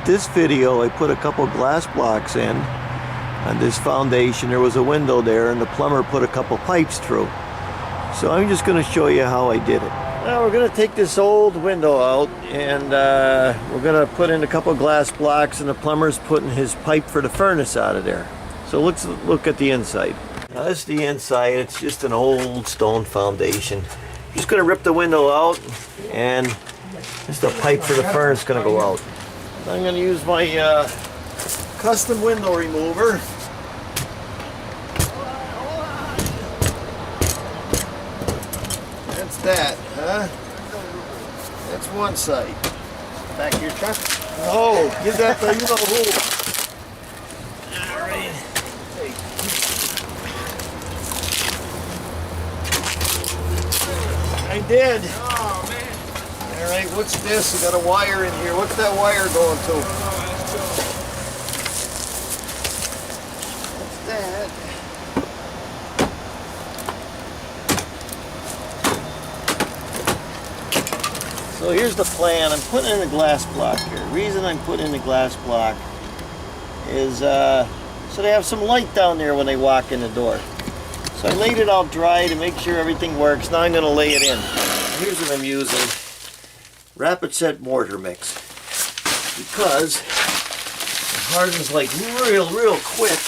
this video I put a couple glass blocks in on this foundation. There was a window there and the plumber put a couple pipes through. So I'm just going to show you how I did it. Now we're going to take this old window out and we're going to put in a couple glass blocks, and the plumber's putting his pipe for the furnace out of there. So let's look at the inside. Now this is the inside. It's just an old stone foundation. I'm just going to rip the window out, and this is the pipe for the furnace going to go out. I'm going to use my custom window remover. That's that, huh? That's one side. Back of your truck? Oh, give that the you know who. Alright. I did. Oh, man. Alright, what's this? We got a wire in here. What's that wire going to? What's that? So here's the plan. I'm putting in a glass block here. The reason I'm putting in the glass block is so they have some light down there when they walk in the door. So I laid it out dry to make sure everything works. Now I'm going to lay it in. Here's what I'm using. Rapid set mortar mix. Because it hardens like real quick.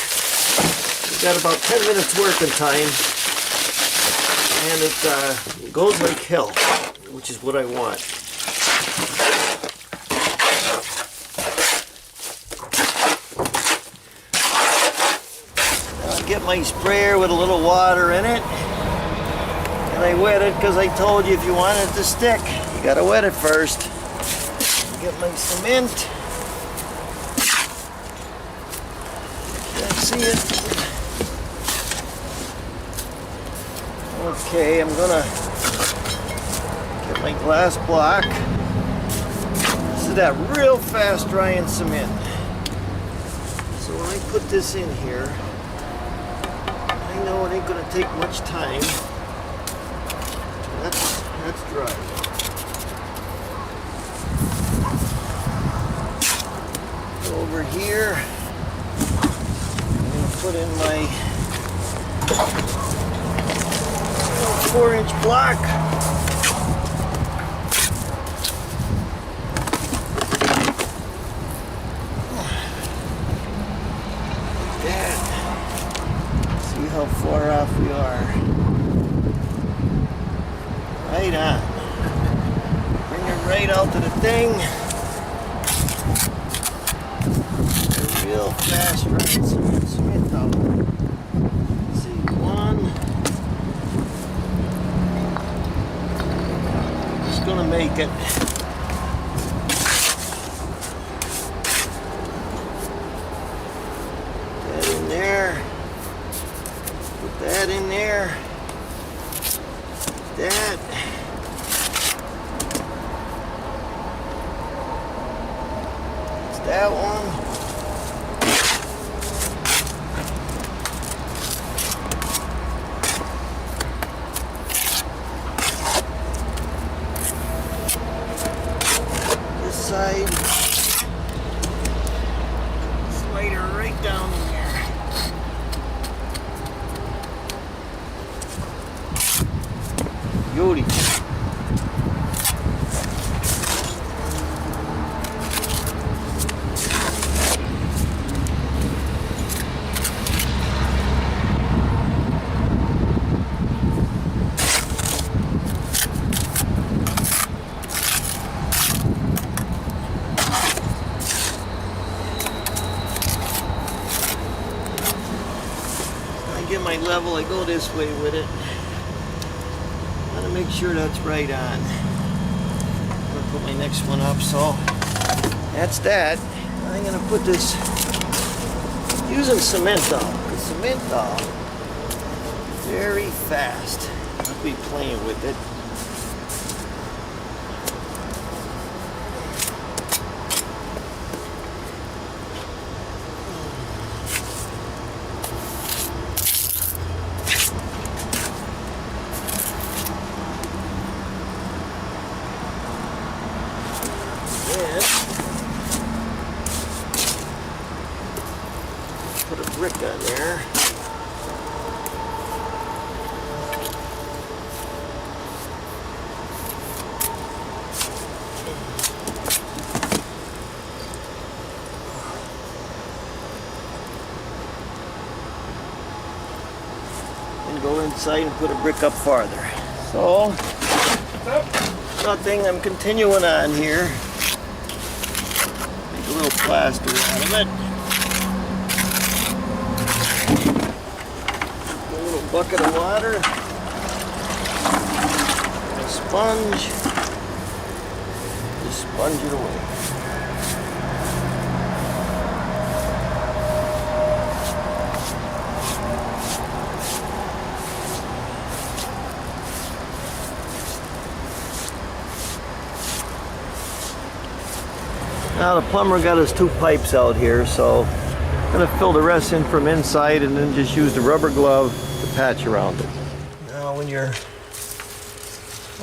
We've got about 10 minutes working time. And it goes like hell, which is what I want. I'll get my sprayer with a little water in it. And I wet it because I told you if you want it to stick, you gotta wet it first. Get my cement. Can't see it. Okay, I'm gonna get my glass block. This is that real fast drying cement. So when I put this in here, I know it ain't gonna take much time. That's dry. Over here, I'm gonna put in my 4-inch block. Like that. See how far off we are. Right on. Bring it right out to the thing. Real fast drying cement out. Let's see, one. Just gonna make it. That in there. Put that in there. That. That's that one. Side. Slide her right down in there. Beauty. Get my level, I go this way with it. Gotta make sure that's right on. I'm gonna put my next one up, so that's that. I'm gonna put this using cement doll. The cement doll, very fast. I'll be playing with it. on there. And go inside and put a brick up farther. So, nothing, I'm continuing on here. Make a little plaster out of it. A little bucket of water. A sponge. Just sponge it away. Now the plumber got his 2 pipes out here, so I'm going to fill the rest in from inside and then just use the rubber glove to patch around it. Now when you're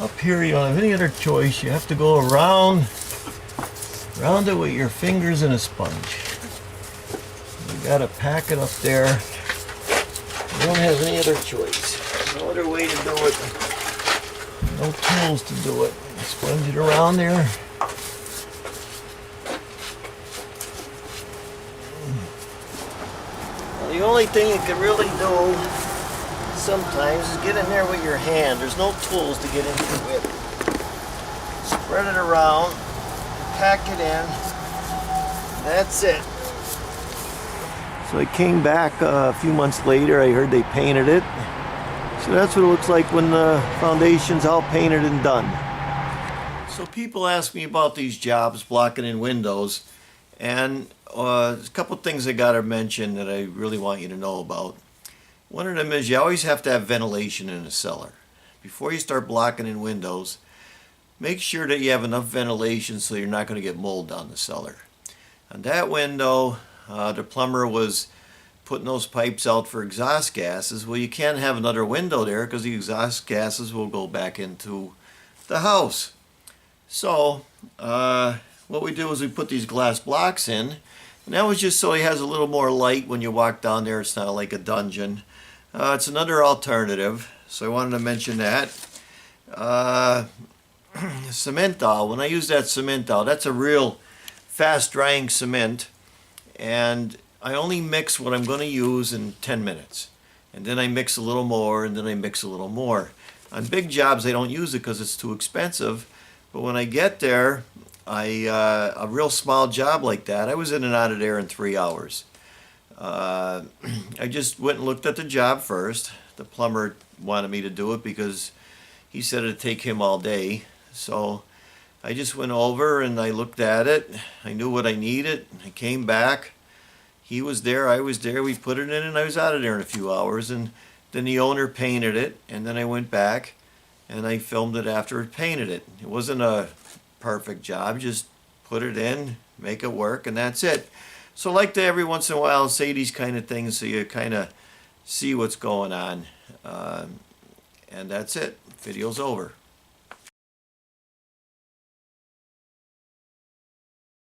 up here, you don't have any other choice. You have to go around it with your fingers and a sponge. You got to pack it up there. You don't have any other choice. No other way to do it. No tools to do it. Sponge it around there. The only thing you can really do sometimes is get in there with your hand. There's no tools to get into it. Spread it around, pack it in. That's it. So I came back a few months later. I heard they painted it. So that's what it looks like when the foundation's all painted and done. So people ask me about these jobs blocking in windows, and there's a couple things I got to mention that I really want you to know about. One of them is you always have to have ventilation in the cellar. Before you start blocking in windows, make sure that you have enough ventilation so you're not going to get mold down the cellar. On that window, the plumber was putting those pipes out for exhaust gases. Well, you can't have another window there because the exhaust gases will go back into the house. So, what we do is we put these glass blocks in. And that was just so he has a little more light when you walk down there. It's not like a dungeon. It's another alternative, so I wanted to mention that. Cement-All. When I use that Cement-All, that's a real fast-drying cement. And I only mix what I'm going to use in 10 minutes. And then I mix a little more, and then I mix a little more. On big jobs, I don't use it because it's too expensive. But when I get there, a real small job like that, I was in and out of there in 3 hours. I just went and looked at the job first. The plumber wanted me to do it because he said it'd take him all day. So I just went over and I looked at it. I knew what I needed. I came back. He was there, I was there. We put it in and I was out of there in a few hours. And then the owner painted it, and then I went back and I filmed it after it painted it. It wasn't a perfect job, just put it in, make it work, and that's it. So I like to every once in a while say these kind of things so you kind of see what's going on. And that's it. Video's over.